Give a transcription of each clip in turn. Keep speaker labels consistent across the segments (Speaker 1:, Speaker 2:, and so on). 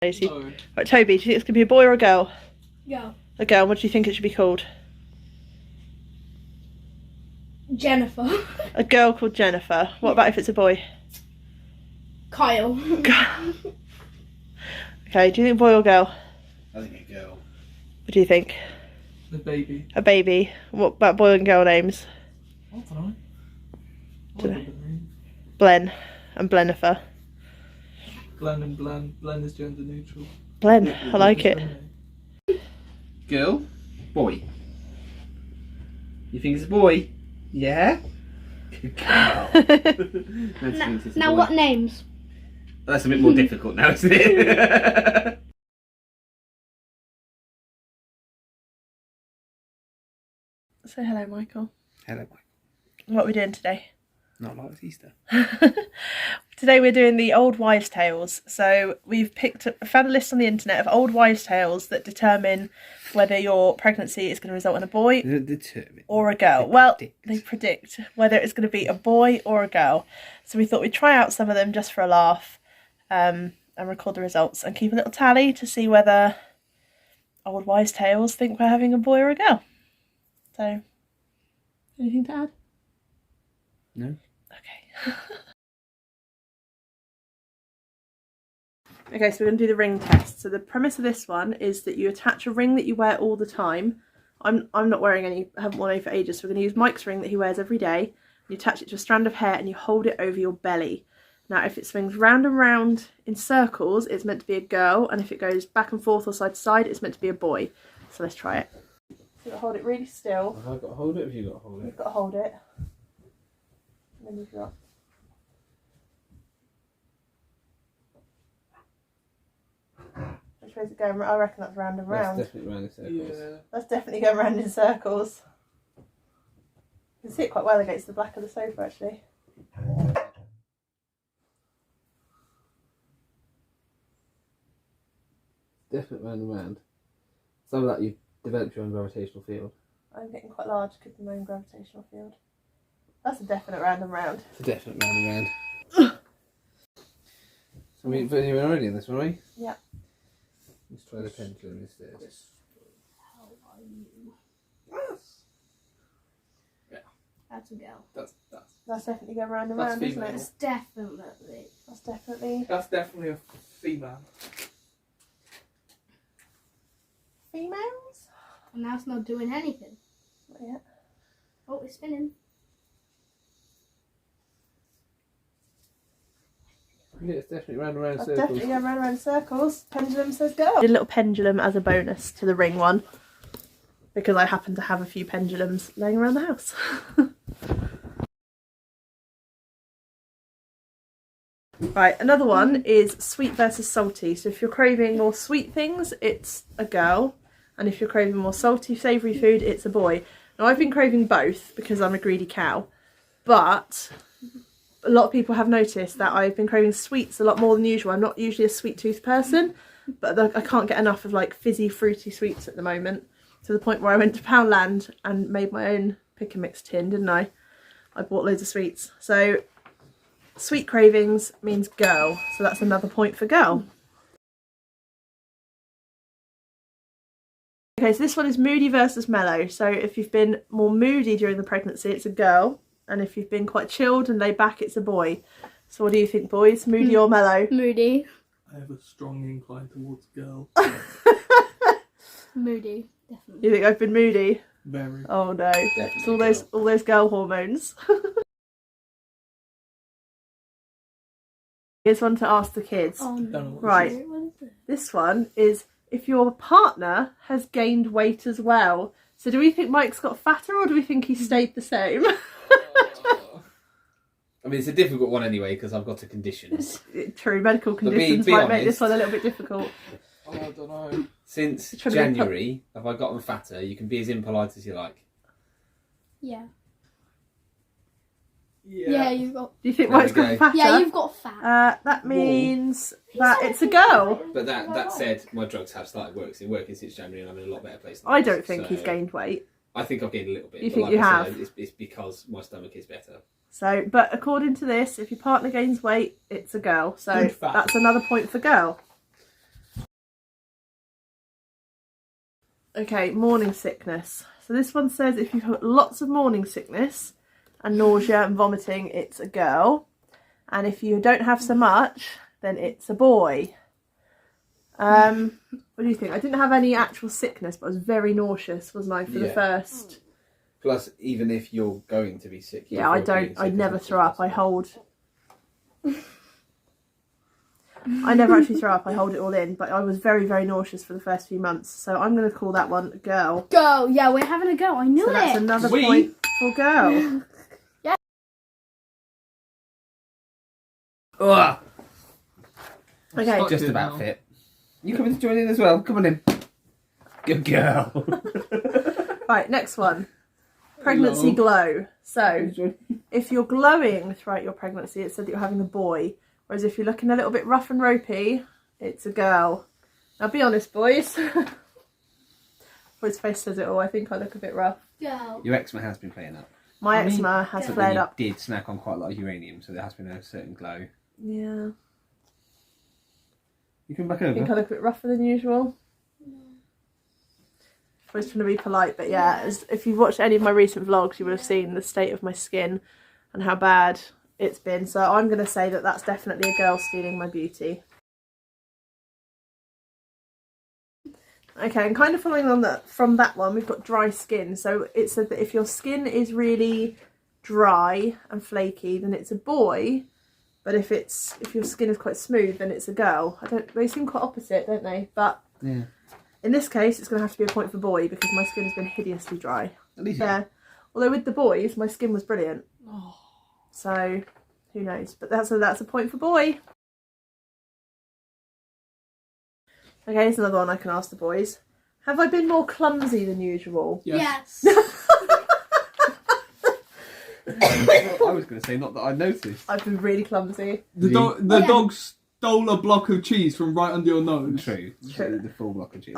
Speaker 1: No.
Speaker 2: Right, Toby, do you think it's going to be a boy or a girl?
Speaker 3: Girl.
Speaker 2: A girl. What do you think it should be called?
Speaker 3: Jennifer.
Speaker 2: A girl called Jennifer. What about if it's a boy?
Speaker 3: Kyle.
Speaker 2: Okay, do you think boy or girl?
Speaker 1: I think a girl.
Speaker 2: What do you think?
Speaker 1: The baby.
Speaker 2: A baby. What about boy and girl names?
Speaker 1: I don't know.
Speaker 2: Dunno. Blen and Blenifer.
Speaker 1: Glen and Blen. Blen is gender neutral.
Speaker 2: Blen, I like it.
Speaker 1: Girl? Boy? You think it's a boy? Yeah?
Speaker 3: Now what names?
Speaker 1: That's a bit more difficult now, isn't it?
Speaker 2: Say hello, Michael.
Speaker 1: Hello, Mike.
Speaker 2: What are we doing today?
Speaker 1: Not like it's Easter.
Speaker 2: Today we're doing the old wives' tales. So we've found a list on the internet of old wives' tales that determine whether your pregnancy is going to result in a boy or a girl. They predict whether it's going to be a boy or a girl. So we thought we'd try out some of them just for a laugh, and record the results and keep a little tally to see whether old wives' tales think we're having a boy or a girl. So, anything to add?
Speaker 1: No.
Speaker 2: Okay. Okay, so we're going to do the ring test. So the premise of this one is that you attach a ring that you wear all the time. I'm not wearing any, I haven't worn any for ages, so we're going to use Mike's ring that he wears every day. You attach it to a strand of hair and you hold it over your belly. Now if it swings round and round in circles, it's meant to be a girl, and if it goes back and forth or side to side, it's meant to be a boy. So let's try it. So you've got to hold it really still.
Speaker 1: Have I got to hold it or have you got to hold it?
Speaker 2: You've got to hold it. And then you've got... Which way is it going? I reckon that's round and round.
Speaker 1: That's definitely round in circles.
Speaker 2: Yeah. That's definitely going round in circles. You can see it quite well against the black of the sofa, actually.
Speaker 1: Definitely round and round. Some of that you've developed your own gravitational field.
Speaker 2: I'm getting quite large because of my own gravitational field. That's a definite round and round.
Speaker 1: It's a definite round and round. So we're already in this one, are we?
Speaker 2: Yeah.
Speaker 1: Let's try the pendulum instead.
Speaker 3: How are you?
Speaker 1: Yes. Yeah.
Speaker 3: That's a girl.
Speaker 2: That's definitely going round and
Speaker 1: That's
Speaker 2: round, isn't
Speaker 1: female.
Speaker 2: it?
Speaker 3: It's definitely.
Speaker 2: That's definitely...
Speaker 1: That's definitely a female.
Speaker 2: Females?
Speaker 3: And now it's not doing anything.
Speaker 2: Not yet.
Speaker 3: Oh, it's spinning.
Speaker 1: Yeah, it's definitely round and round
Speaker 2: That's
Speaker 1: circles.
Speaker 2: definitely going round and round in circles. Pendulum says go. I did a little pendulum as a bonus to the ring one, because I happen to have a few pendulums laying around the house. Right, another one is sweet versus salty. So if you're craving more sweet things, it's a girl. And if you're craving more salty, savoury food, it's a boy. Now I've been craving both because I'm a greedy cow. But a lot of people have noticed that I've been craving sweets a lot more than usual. I'm not usually a sweet tooth person, but I can't get enough of like fizzy, fruity sweets at the moment. To the point where I went to Poundland and made my own pick and mix tin, didn't I? I bought loads of sweets. So sweet cravings means girl, so that's another point for girl. Okay, so this one is Moody versus Mellow. So if you've been more moody during the pregnancy, it's a girl. And if you've been quite chilled and laid back, it's a boy. So what do you think, boys? Moody or Mellow?
Speaker 3: Moody.
Speaker 1: I have a strong incline towards girl.
Speaker 3: Moody, definitely.
Speaker 2: You think I've been moody?
Speaker 1: Very.
Speaker 2: Oh no.
Speaker 1: Definitely
Speaker 2: It's all those girl hormones. Here's one to ask the kids.
Speaker 3: Oh, no.
Speaker 2: Right.
Speaker 3: What is it?
Speaker 2: This one is if your partner has gained weight as well. So do we think Mike's got fatter or do we think he stayed the same?
Speaker 1: I mean, it's a difficult one anyway because I've got a condition.
Speaker 2: True, medical conditions
Speaker 1: be
Speaker 2: might
Speaker 1: honest,
Speaker 2: make this one a little bit difficult.
Speaker 1: I don't know. Since January, have I gotten fatter? You can be as impolite as you like.
Speaker 3: Yeah.
Speaker 1: Yeah.
Speaker 3: You've got.
Speaker 2: Do you think
Speaker 1: There
Speaker 2: Mike's
Speaker 1: we
Speaker 2: got
Speaker 1: go.
Speaker 2: fatter?
Speaker 3: Yeah, you've got fat.
Speaker 2: That means that it's a girl.
Speaker 1: But that said, my drugs have started working since January and I'm in a lot better place than
Speaker 2: I
Speaker 1: this,
Speaker 2: don't think
Speaker 1: so
Speaker 2: he's gained weight.
Speaker 1: I think I've gained a little bit.
Speaker 2: You
Speaker 1: but
Speaker 2: think
Speaker 1: like
Speaker 2: you
Speaker 1: I
Speaker 2: have?
Speaker 1: said, it's because my stomach is better.
Speaker 2: So, but according to this, if your partner gains weight, it's a girl. So
Speaker 1: Good fat.
Speaker 2: that's another point for girl. Okay, morning sickness. So this one says if you've got lots of morning sickness and nausea and vomiting, it's a girl. And if you don't have so much, then it's a boy. What do you think? I didn't have any actual sickness, but I was very nauseous, wasn't I, for the first...
Speaker 1: Plus, even if you're going to be sick...
Speaker 2: Yeah, I never throw up. I never actually throw up. I hold it all in, but I was very, very nauseous for the first few months. So I'm going to call that one a girl.
Speaker 3: Go! Yeah, we're having a go. I knew it.
Speaker 2: So that's another point for girl.
Speaker 3: Yeah.
Speaker 1: Ugh.
Speaker 2: Okay.
Speaker 1: Just about fit. You coming to join in as well? Come on in. Good girl.
Speaker 2: Right, next one. Pregnancy glow. So, if you're glowing throughout your pregnancy, it said that you're having a boy. Whereas if you're looking a little bit rough and ropey, it's a girl. Now be honest, boys. Boy's face says it all. I think I look a bit rough.
Speaker 3: Go.
Speaker 1: Your eczema has been playing up.
Speaker 2: My eczema has flared up.
Speaker 1: You did snack on quite a lot of uranium, so there has been a certain glow.
Speaker 2: Yeah.
Speaker 1: You come back
Speaker 2: I think I
Speaker 1: over.
Speaker 2: look a bit rougher than usual. I was trying to be polite, but yeah, if you've watched any of my recent vlogs, you would have seen the state of my skin and how bad it's been. So I'm going to say that that's definitely a girl stealing my beauty. Okay, and kind of following on from that one, we've got dry skin. So it said that if your skin is really dry and flaky, then it's a boy. But if your skin is quite smooth, then it's a girl. They seem quite opposite, don't they? But
Speaker 1: yeah.
Speaker 2: In this case, it's going to have to be a point for boy because my skin has been hideously dry.
Speaker 1: At least
Speaker 2: Although with the boys, my skin was brilliant.
Speaker 1: Oh.
Speaker 2: So who knows? But that's a point for boy. Okay, here's another one I can ask the boys. Have I been more clumsy than usual?
Speaker 3: Yes.
Speaker 1: I was going to say, not that I noticed.
Speaker 2: I've been really clumsy.
Speaker 4: The dog stole a block of cheese from right under your nose.
Speaker 1: True. The full block of cheese.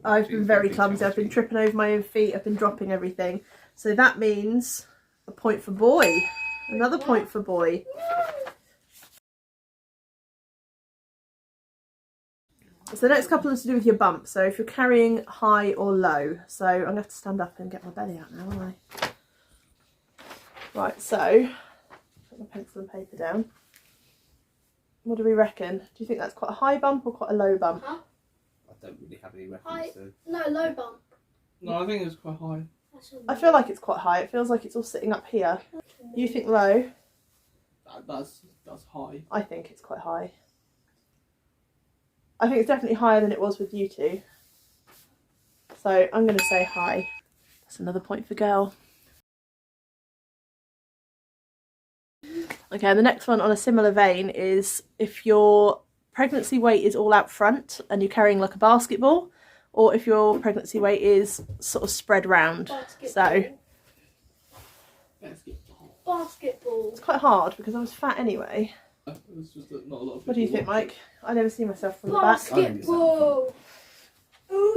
Speaker 2: I've been very clumsy. I've been tripping over my own feet. I've been dropping everything. So that means a point for boy. Another point for boy. So the next couple is to do with your bump. So if you're carrying high or low. So I'm going to have to stand up and get my belly out now, aren't I? Right, so put my pencil and paper down. What do we reckon? Do you think that's quite a high bump or quite a low bump?
Speaker 3: Huh?
Speaker 1: I don't really have any
Speaker 3: High.
Speaker 1: reference to...
Speaker 3: No, low bump.
Speaker 4: No, I think it's quite high.
Speaker 2: I feel like it's quite high. It feels like it's all sitting up here. You think low?
Speaker 4: That's high.
Speaker 2: I think it's quite high. I think it's definitely higher than it was with you two. So I'm going to say high. That's another point for girl. Okay, and the next one on a similar vein is if your pregnancy weight is all out front and you're carrying like a basketball, or if your pregnancy weight is sort of spread round.
Speaker 3: Basketball.
Speaker 2: So
Speaker 3: Basketball.
Speaker 2: it's quite hard because I was fat anyway.
Speaker 4: It's just that not a lot of
Speaker 2: What do you
Speaker 4: people
Speaker 2: think,
Speaker 4: watch
Speaker 2: Mike? I never see myself from the back.
Speaker 3: Basketball.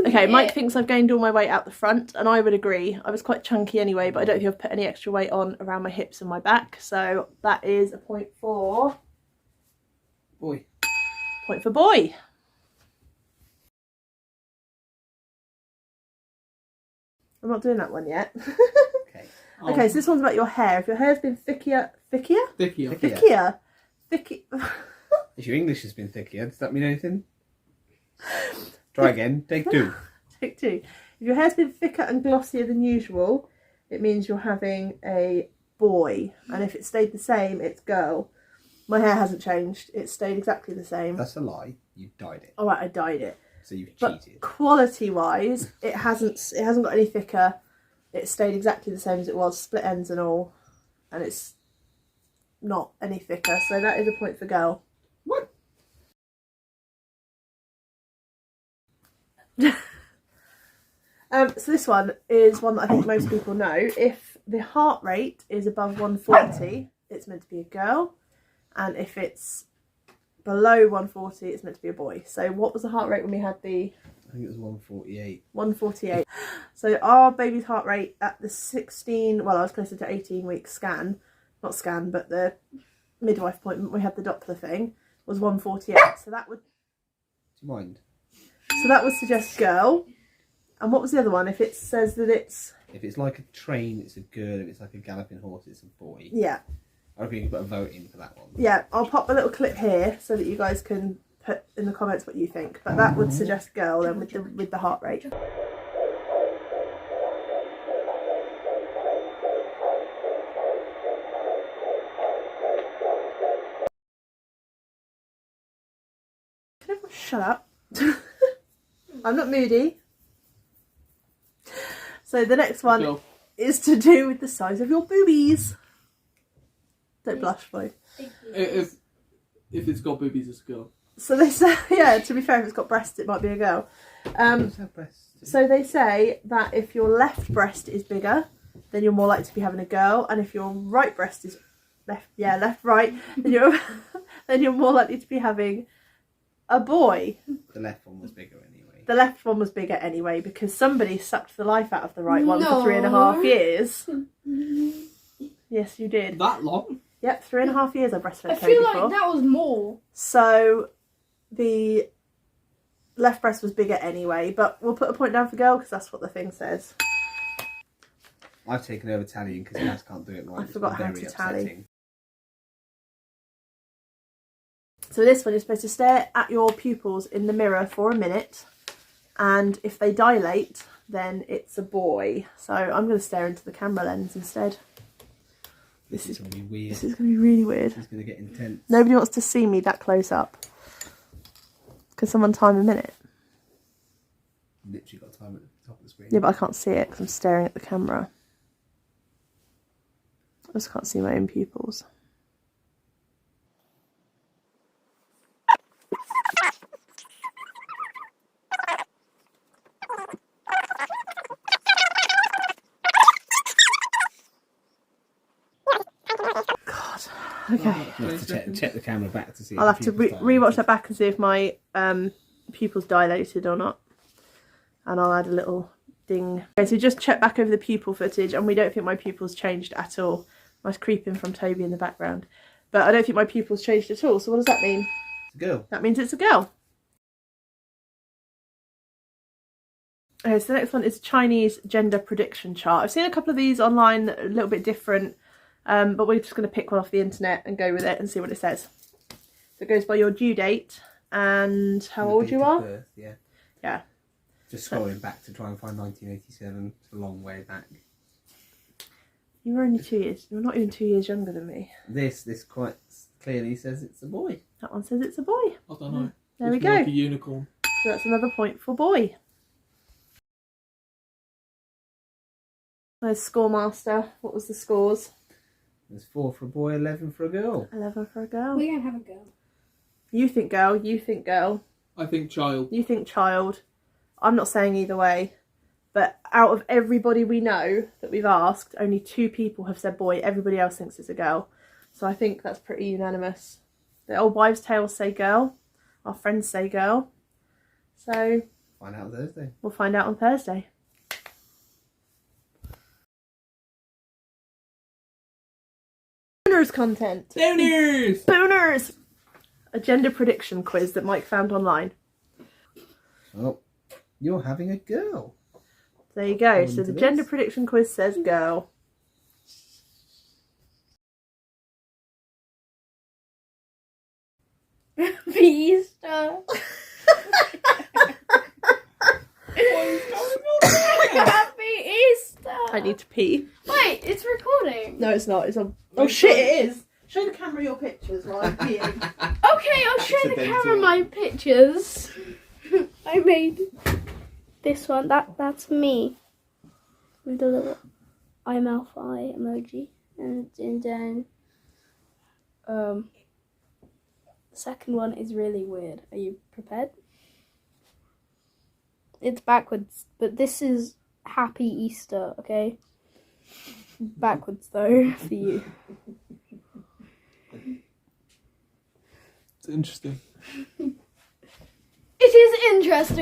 Speaker 2: Okay, Mike thinks I've gained all my weight out the front, and I would agree. I was quite chunky anyway, but I don't think I've put any extra weight on around my hips and my back. So that is a point for...
Speaker 1: Boy.
Speaker 2: Point for boy. I'm not doing that one yet.
Speaker 1: Okay.
Speaker 2: Okay, so this one's about your hair. If your hair's been thickier...
Speaker 4: Thickier.
Speaker 1: If your English has been thickier, does that mean anything? Try again. Take two.
Speaker 2: Take two. If your hair's been thicker and glossier than usual, it means you're having a boy. And if it stayed the same, it's girl. My hair hasn't changed. It's stayed exactly the same.
Speaker 1: That's a lie. You dyed it.
Speaker 2: All right, I dyed it.
Speaker 1: So you've
Speaker 2: But
Speaker 1: cheated.
Speaker 2: quality-wise, it hasn't got any thicker. It stayed exactly the same as it was, split ends and all. And it's not any thicker. So that is a point for girl.
Speaker 4: What?
Speaker 2: So this one is one that I think most people know. If the heart rate is above 140, it's meant to be a girl. And if it's below 140, it's meant to be a boy. So what was the heart rate when we had the...
Speaker 1: I think it was 148.
Speaker 2: 148. So our baby's heart rate at the 16... Well, I was closer to 18-week scan. Not scan, but the midwife appointment, we had the Doppler thing, was 148. So that would...
Speaker 1: Do you mind?
Speaker 2: So that would suggest girl. And what was the other one? If it says that it's...
Speaker 1: If it's like a train, it's a girl. If it's like a galloping horse, it's a boy.
Speaker 2: Yeah.
Speaker 1: I reckon you can put a vote in for that one.
Speaker 2: Yeah, I'll pop a little clip here so that you guys can put in the comments what you think. But that would suggest girl then with the heart rate. Can everyone shut up? I'm not Moody. So the next one is to do with the size of your boobies. Don't blush, Flo.
Speaker 4: If it's got boobies, it's a girl.
Speaker 2: So they say, yeah, to be fair, if it's got breasts, it might be a girl. So they say that if your left breast is bigger, then you're more likely to be having a girl, and if your right breast is right, then you're more likely to be having a boy.
Speaker 1: The left one was bigger anyway.
Speaker 2: The left one was bigger anyway because somebody sucked the life out of the right one for 3.5 years. Yes, you did.
Speaker 4: That long?
Speaker 2: Yep, 3.5 years I breastfed
Speaker 3: I
Speaker 2: Toby
Speaker 3: feel
Speaker 2: for.
Speaker 3: like that was more.
Speaker 2: So the left breast was bigger anyway, but we'll put a point down for girl because that's what the thing says.
Speaker 1: I've taken over tallying because Naz can't do it right.
Speaker 2: I forgot how to
Speaker 1: Very
Speaker 2: tally.
Speaker 1: upsetting.
Speaker 2: So this one, you're supposed to stare at your pupils in the mirror for a minute, and if they dilate, then it's a boy. So I'm going to stare into the camera lens instead.
Speaker 1: This is going to be weird.
Speaker 2: This is going to be really weird.
Speaker 1: This is going to get intense.
Speaker 2: Nobody wants to see me that close up. Can someone time a minute?
Speaker 1: Literally got time at the top of the screen.
Speaker 2: Yeah, but I can't see it because I'm staring at the camera. I just can't see my own pupils. Okay.
Speaker 1: You'll have to check the camera back to see.
Speaker 2: I'll have to rewatch that back and see if my pupils dilated or not. And I'll add a little ding. Okay, so just check back over the pupil footage, and we don't think my pupils changed at all. Nice creeping from Toby in the background. But I don't think my pupils changed at all. So what does that mean?
Speaker 1: It's a girl.
Speaker 2: That means it's a girl. Okay, so the next one is Chinese gender prediction chart. I've seen a couple of these online, a little bit different. But we're just going to pick one off the internet and go with it and see what it says. So it goes by your due date and how old you are.
Speaker 1: Birth, yeah.
Speaker 2: Yeah.
Speaker 1: Just scrolling back to try and find 1987. It's a long way back.
Speaker 2: You were only 2 years. You're not even 2 years younger than me.
Speaker 1: This quite clearly says it's a boy.
Speaker 2: That one says it's a boy.
Speaker 4: I don't know.
Speaker 2: There we
Speaker 4: It's
Speaker 2: go.
Speaker 4: Like a unicorn.
Speaker 2: So that's another point for boy. There's Scoremaster. What was the scores?
Speaker 1: There's 4 for a boy, 11 for a girl.
Speaker 2: 11 for a girl.
Speaker 3: We're going to have a girl.
Speaker 2: You think girl. You think girl.
Speaker 4: I think child.
Speaker 2: You think child. I'm not saying either way. But out of everybody we know that we've asked, only 2 people have said boy. Everybody else thinks it's a girl. So I think that's pretty unanimous. The old wives' tales say girl. Our friends say girl. So
Speaker 1: Find out Thursday.
Speaker 2: we'll find out on Thursday. Booners content.
Speaker 4: Downers!
Speaker 2: Booners! A gender prediction quiz that Mike found online.
Speaker 1: Oh, you're having a girl.
Speaker 2: There you go.
Speaker 1: According
Speaker 2: So
Speaker 1: to
Speaker 2: the gender
Speaker 1: this.
Speaker 2: prediction quiz says girl.
Speaker 3: Easter. Happy Easter.
Speaker 2: I need to pee.
Speaker 3: Wait, it's recording.
Speaker 2: No, it's not. It's on. Oh shit! It is. Show the camera your pictures while I'm peeing.
Speaker 3: Okay, I'll show the camera my pictures. I made this one. That's me with a little mouth eye emoji, and then the second one is really weird. Are you prepared? It's backwards, but this is Happy Easter. Okay, backwards though for you.
Speaker 4: It's interesting.
Speaker 3: It is interesting.